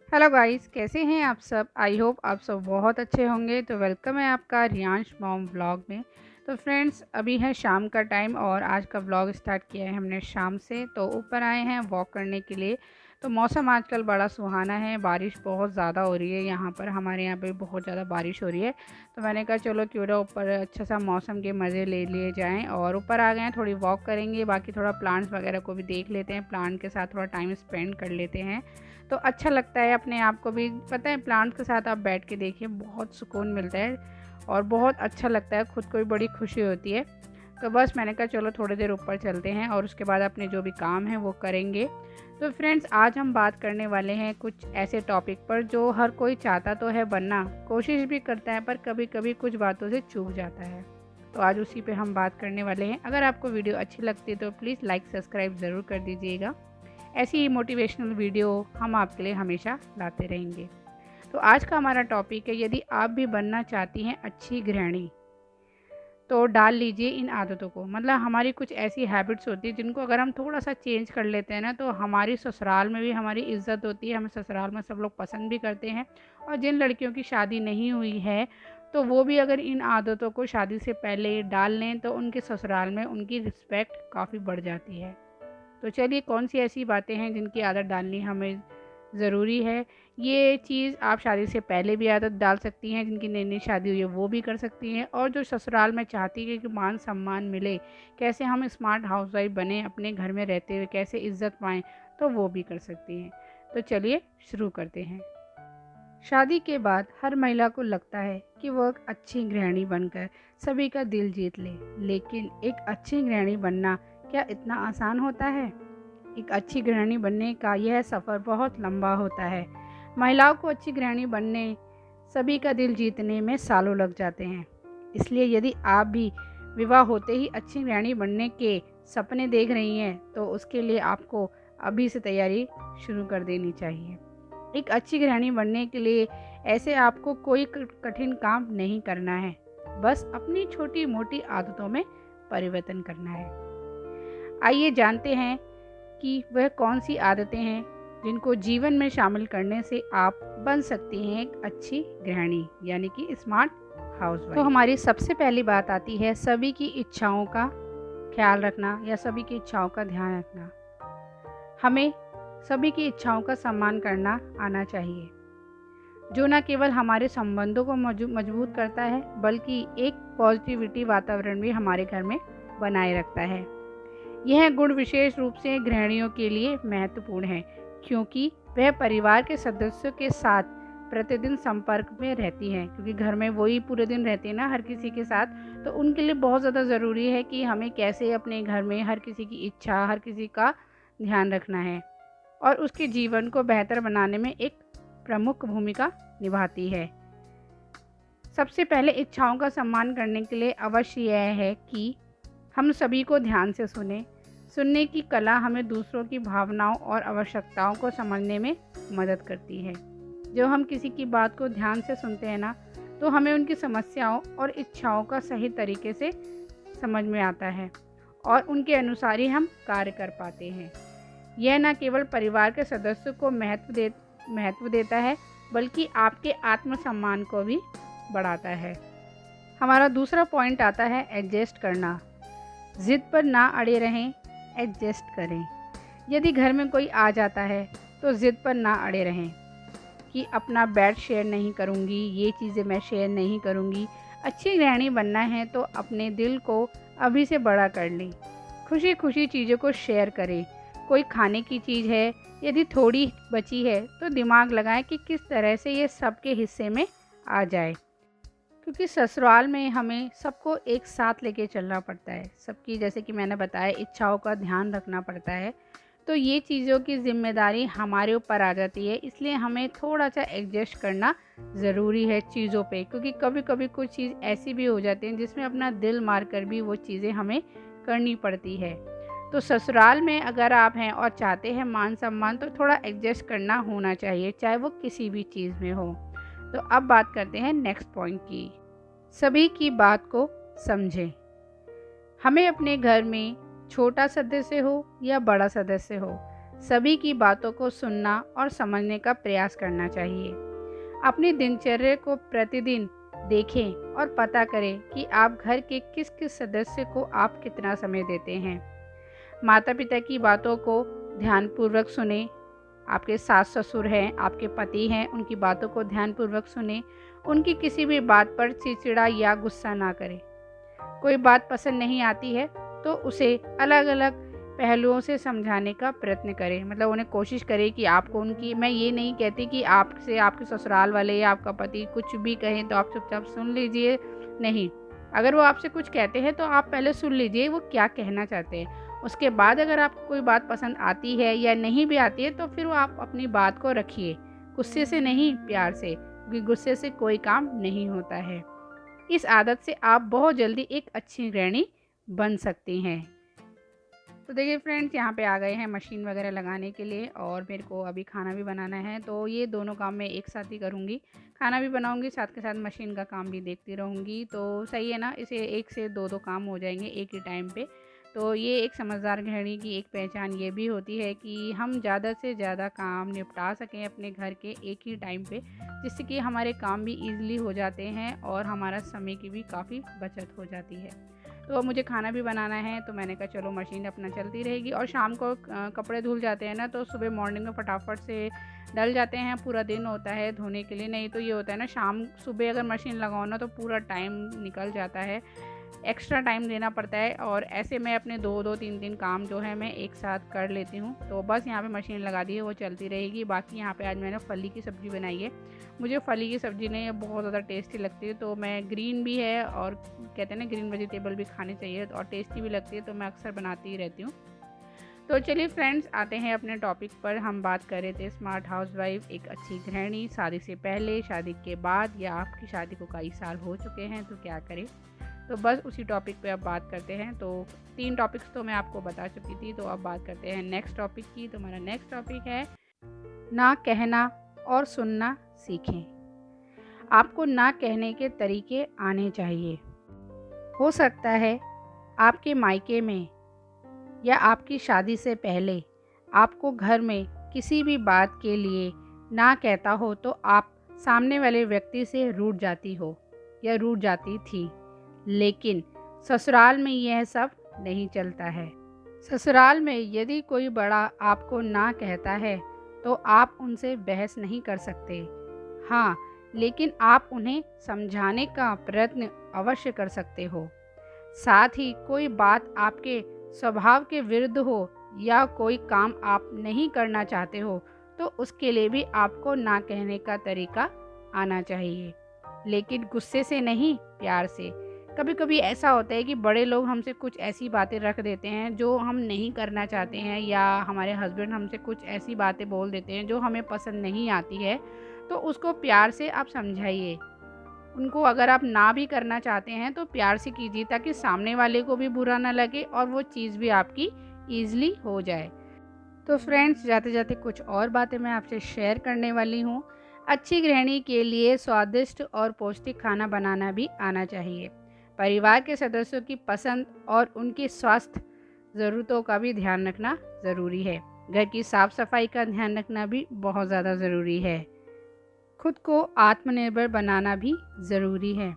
Hello guys, कैसे हैं आप सब। आई होप आप सब बहुत अच्छे होंगे। तो वेलकम है आपका रियांश मॉम व्लॉग में। तो फ्रेंड्स, अभी है शाम का टाइम और आज का व्लॉग स्टार्ट किया है हमने शाम से। तो ऊपर आए हैं वॉक करने के लिए। तो मौसम आजकल बड़ा सुहाना है, बारिश बहुत ज़्यादा हो रही है यहाँ पर। हमारे यहाँ पे बहुत ज़्यादा बारिश हो रही है। तो मैंने कहा चलो क्यों ना ऊपर अच्छा सा मौसम के मज़े ले लिए जाएँ। और ऊपर आ गए हैं, थोड़ी वॉक करेंगे, बाकी थोड़ा प्लांट्स वगैरह को भी देख लेते हैं, प्लांट के साथ थोड़ा टाइम स्पेंड कर लेते हैं। तो अच्छा लगता है, अपने आप को भी पता है, प्लांट के साथ आप बैठ के देखिए, बहुत सुकून मिलता है और बहुत अच्छा लगता है, खुद को भी बड़ी खुशी होती है। तो बस मैंने कहा चलो थोड़ी देर ऊपर चलते हैं और उसके बाद अपने जो भी काम है वो करेंगे। तो फ्रेंड्स, आज हम बात करने वाले हैं कुछ ऐसे टॉपिक पर जो हर कोई चाहता तो है बनना, कोशिश भी करता है, पर कभी कभी कुछ बातों से चूक जाता है। तो आज उसी पे हम बात करने वाले हैं। अगर आपको वीडियो अच्छी लगती है तो प्लीज़ लाइक सब्सक्राइब ज़रूर कर दीजिएगा। ऐसी ही मोटिवेशनल वीडियो हम आपके लिए हमेशा लाते रहेंगे। तो आज का हमारा टॉपिक है, यदि आप भी बनना चाहती हैं अच्छी गृहिणी तो डाल लीजिए इन आदतों को। मतलब हमारी कुछ ऐसी हैबिट्स होती है जिनको अगर हम थोड़ा सा चेंज कर लेते हैं ना, तो हमारी ससुराल में भी हमारी इज्जत होती है, हमें ससुराल में सब लोग पसंद भी करते हैं। और जिन लड़कियों की शादी नहीं हुई है तो वो भी अगर इन आदतों को शादी से पहले डाल लें तो उनके ससुराल में उनकी रिस्पेक्ट काफ़ी बढ़ जाती है। तो चलिए, कौन सी ऐसी बातें हैं जिनकी आदत डालनी हमें ज़रूरी है। ये चीज़ आप शादी से पहले भी आदत डाल सकती हैं, जिनकी नई नई शादी हुई है वो भी कर सकती हैं। और जो ससुराल में चाहती है कि मान सम्मान मिले, कैसे हम स्मार्ट हाउसवाइफ बने, अपने घर में रहते हुए कैसे इज्जत पाएँ, तो वो भी कर सकती हैं। तो चलिए शुरू करते हैं। शादी के बाद हर महिला को लगता है कि वो एक अच्छी गृहिणी बनकर सभी का दिल जीत ले, लेकिन एक अच्छी गृहिणी बनना क्या इतना आसान होता है? एक अच्छी गृहिणी बनने का यह सफ़र बहुत लंबा होता है। महिलाओं को अच्छी गृहिणी बनने, सभी का दिल जीतने में सालों लग जाते हैं। इसलिए यदि आप भी विवाह होते ही अच्छी गृहिणी बनने के सपने देख रही हैं तो उसके लिए आपको अभी से तैयारी शुरू कर देनी चाहिए। एक अच्छी गृहिणी बनने के लिए ऐसे आपको कोई कठिन काम नहीं करना है, बस अपनी छोटी मोटी आदतों में परिवर्तन करना है। आइए जानते हैं कि वह कौन सी आदतें हैं जिनको जीवन में शामिल करने से आप बन सकती हैं एक अच्छी गृहिणी, यानी कि स्मार्ट हाउसवाइफ। तो हमारी सबसे पहली बात आती है सभी की इच्छाओं का ख्याल रखना या सभी की इच्छाओं का ध्यान रखना। हमें सभी की इच्छाओं का सम्मान करना आना चाहिए, जो न केवल हमारे संबंधों को मजबूत करता है बल्कि एक पॉजिटिविटी वातावरण भी हमारे घर में बनाए रखता है। यह गुण विशेष रूप से गृहिणियों के लिए महत्वपूर्ण है, क्योंकि वह परिवार के सदस्यों के साथ प्रतिदिन संपर्क में रहती हैं, क्योंकि घर में वही पूरे दिन रहते हैं ना हर किसी के साथ। तो उनके लिए बहुत ज़्यादा ज़रूरी है कि हमें कैसे अपने घर में हर किसी की इच्छा, हर किसी का ध्यान रखना है और उसके जीवन को बेहतर बनाने में एक प्रमुख भूमिका निभाती है। सबसे पहले इच्छाओं का सम्मान करने के लिए अवश्य यह है कि हम सभी को ध्यान से सुने। सुनने की कला हमें दूसरों की भावनाओं और आवश्यकताओं को समझने में मदद करती है। जब हम किसी की बात को ध्यान से सुनते हैं ना, तो हमें उनकी समस्याओं और इच्छाओं का सही तरीके से समझ में आता है और उनके अनुसार ही हम कार्य कर पाते हैं। यह न केवल परिवार के सदस्यों को महत्व देता है, बल्कि आपके आत्मसम्मान को भी बढ़ाता है। हमारा दूसरा पॉइंट आता है एडजस्ट करना। ज़िद पर ना अड़े रहें, एडजस्ट करें। यदि घर में कोई आ जाता है तो ज़िद पर ना अड़े रहें कि अपना बेड शेयर नहीं करूँगी, ये चीज़ें मैं शेयर नहीं करूँगी। अच्छी गृहिणी बनना है तो अपने दिल को अभी से बड़ा कर लें। खुशी खुशी चीज़ों को शेयर करें। कोई खाने की चीज़ है, यदि थोड़ी बची है तो दिमाग लगाएं कि किस तरह से ये सबके हिस्से में आ जाए, क्योंकि ससुराल में हमें सबको एक साथ लेके चलना पड़ता है। सबकी, जैसे कि मैंने बताया, इच्छाओं का ध्यान रखना पड़ता है। तो ये चीज़ों की जिम्मेदारी हमारे ऊपर आ जाती है, इसलिए हमें थोड़ा सा एडजस्ट करना ज़रूरी है चीज़ों पे, क्योंकि कभी कभी कुछ चीज़ ऐसी भी हो जाती हैं जिसमें अपना दिल मार कर भी वो चीज़ें हमें करनी पड़ती है। तो ससुराल में अगर आप हैं और चाहते हैं मान सम्मान, तो थोड़ा एडजस्ट करना होना चाहिए, चाहे वो किसी भी चीज़ में हो। तो अब बात करते हैं नेक्स्ट पॉइंट की। सभी की बात को समझें। हमें अपने घर में छोटा सदस्य हो या बड़ा सदस्य हो, सभी की बातों को सुनना और समझने का प्रयास करना चाहिए। अपनी दिनचर्या को प्रतिदिन देखें और पता करें कि आप घर के किस किस सदस्य को आप कितना समय देते हैं। माता पिता की बातों को ध्यानपूर्वक सुनें। आपके सास ससुर हैं, आपके पति हैं, उनकी बातों को ध्यानपूर्वक सुनें। उनकी किसी भी बात पर चिड़चिड़ा या गुस्सा ना करें। कोई बात पसंद नहीं आती है तो उसे अलग अलग पहलुओं से समझाने का प्रयत्न करें। मतलब उन्हें कोशिश करें कि आपको उनकी, मैं ये नहीं कहती कि आपसे आपके ससुराल वाले या आपका पति कुछ भी कहें तो आप चुपचाप सुन लीजिए, नहीं। अगर वो आपसे कुछ कहते हैं तो आप पहले सुन लीजिए वो क्या कहना चाहते हैं। उसके बाद अगर आपको कोई बात पसंद आती है या नहीं भी आती है तो फिर वो आप अपनी बात को रखिए, गुस्से से नहीं, प्यार से, क्योंकि गुस्से से कोई काम नहीं होता है। इस आदत से आप बहुत जल्दी एक अच्छी गृहिणी बन सकती हैं। तो देखिए फ्रेंड्स, यहाँ पे आ गए हैं मशीन वगैरह लगाने के लिए और मेरे को अभी खाना भी बनाना है, तो ये दोनों काम मैं एक साथ ही करूँगी। खाना भी बनाऊँगी, साथ के साथ मशीन का काम भी देखती रहूँगी। तो सही है ना, इसे एक से दो काम हो जाएंगे एक ही टाइम पे। तो ये एक समझदार गृहिणी की एक पहचान ये भी होती है कि हम ज़्यादा से ज़्यादा काम निपटा सकें अपने घर के एक ही टाइम पे, जिससे कि हमारे काम भी ईज़िली हो जाते हैं और हमारा समय की भी काफ़ी बचत हो जाती है। तो मुझे खाना भी बनाना है, तो मैंने कहा चलो मशीन अपना चलती रहेगी। और शाम को कपड़े धुल जाते हैं ना, तो सुबह मॉर्निंग में फटाफट से डल जाते हैं, पूरा दिन होता है धोने के लिए। नहीं तो ये होता है ना, शाम सुबह अगर मशीन लगाओ ना तो पूरा टाइम निकल जाता है, एक्स्ट्रा टाइम देना पड़ता है। और ऐसे मैं अपने 2-2 3-3 काम जो है मैं एक साथ कर लेती हूँ। तो बस यहाँ पे मशीन लगा दी है, वो चलती रहेगी। बाकी यहाँ पे आज मैंने फली की सब्ज़ी बनाई है। मुझे फली की सब्ज़ी ने बहुत ज़्यादा टेस्टी लगती है, तो मैं ग्रीन भी है और कहते हैं ना ग्रीन वेजिटेबल भी खानी चाहिए और टेस्टी भी लगती है, तो मैं अक्सर बनाती ही रहती हूँ। तो चलिए फ्रेंड्स, आते हैं अपने टॉपिक पर। हम बात कर रहे थे स्मार्ट हाउसवाइफ, एक अच्छी गृहिणी, शादी से पहले, शादी के बाद, या आपकी शादी को कई साल हो चुके हैं तो क्या करें। तो बस उसी टॉपिक पे अब बात करते हैं। तो 3 टॉपिक्स तो मैं आपको बता चुकी थी, तो अब बात करते हैं नेक्स्ट टॉपिक की। तो हमारा नेक्स्ट टॉपिक है ना कहना और सुनना सीखें। आपको ना कहने के तरीके आने चाहिए। हो सकता है आपके मायके में या आपकी शादी से पहले आपको घर में किसी भी बात के लिए ना कहता हो तो आप सामने वाले व्यक्ति से रूठ जाती हो या रूठ जाती थी। लेकिन ससुराल में यह सब नहीं चलता है। ससुराल में यदि कोई बड़ा आपको ना कहता है तो आप उनसे बहस नहीं कर सकते। हाँ, लेकिन आप उन्हें समझाने का प्रयत्न अवश्य कर सकते हो। साथ ही कोई बात आपके स्वभाव के विरुद्ध हो या कोई काम आप नहीं करना चाहते हो तो उसके लिए भी आपको ना कहने का तरीका आना चाहिए, लेकिन गुस्से से नहीं, प्यार से। कभी कभी ऐसा होता है कि बड़े लोग हमसे कुछ ऐसी बातें रख देते हैं जो हम नहीं करना चाहते हैं, या हमारे हस्बैंड हमसे कुछ ऐसी बातें बोल देते हैं जो हमें पसंद नहीं आती है, तो उसको प्यार से आप समझाइए उनको। अगर आप ना भी करना चाहते हैं तो प्यार से कीजिए, ताकि सामने वाले को भी बुरा ना लगे और वो चीज़ भी आपकी ईज़िली हो जाए। तो फ्रेंड्स, जाते जाते कुछ और बातें मैं आपसे शेयर करने वाली हूँ। अच्छी गृहिणी के लिए स्वादिष्ट और पौष्टिक खाना बनाना भी आना चाहिए। परिवार के सदस्यों की पसंद और उनकी स्वास्थ्य ज़रूरतों का भी ध्यान रखना ज़रूरी है। घर की साफ़ सफाई का ध्यान रखना भी बहुत ज़्यादा ज़रूरी है। खुद को आत्मनिर्भर बनाना भी ज़रूरी है।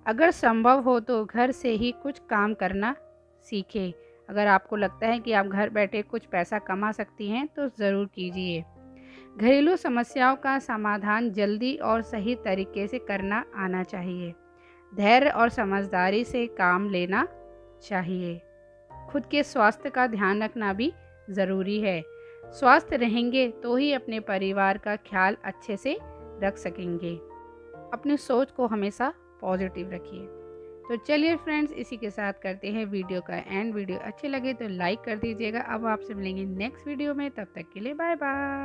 अगर संभव हो तो घर से ही कुछ काम करना सीखें। अगर आपको लगता है कि आप घर बैठे कुछ पैसा कमा सकती हैं तो ज़रूर कीजिए। घरेलू समस्याओं का समाधान जल्दी और सही तरीके से करना आना चाहिए। धैर्य और समझदारी से काम लेना चाहिए। खुद के स्वास्थ्य का ध्यान रखना भी ज़रूरी है। स्वस्थ रहेंगे तो ही अपने परिवार का ख्याल अच्छे से रख सकेंगे। अपनी सोच को हमेशा पॉजिटिव रखिए। तो चलिए फ्रेंड्स, इसी के साथ करते हैं वीडियो का एंड। वीडियो अच्छे लगे तो लाइक कर दीजिएगा। अब आपसे मिलेंगे नेक्स्ट वीडियो में, तब तक के लिए बाय बाय।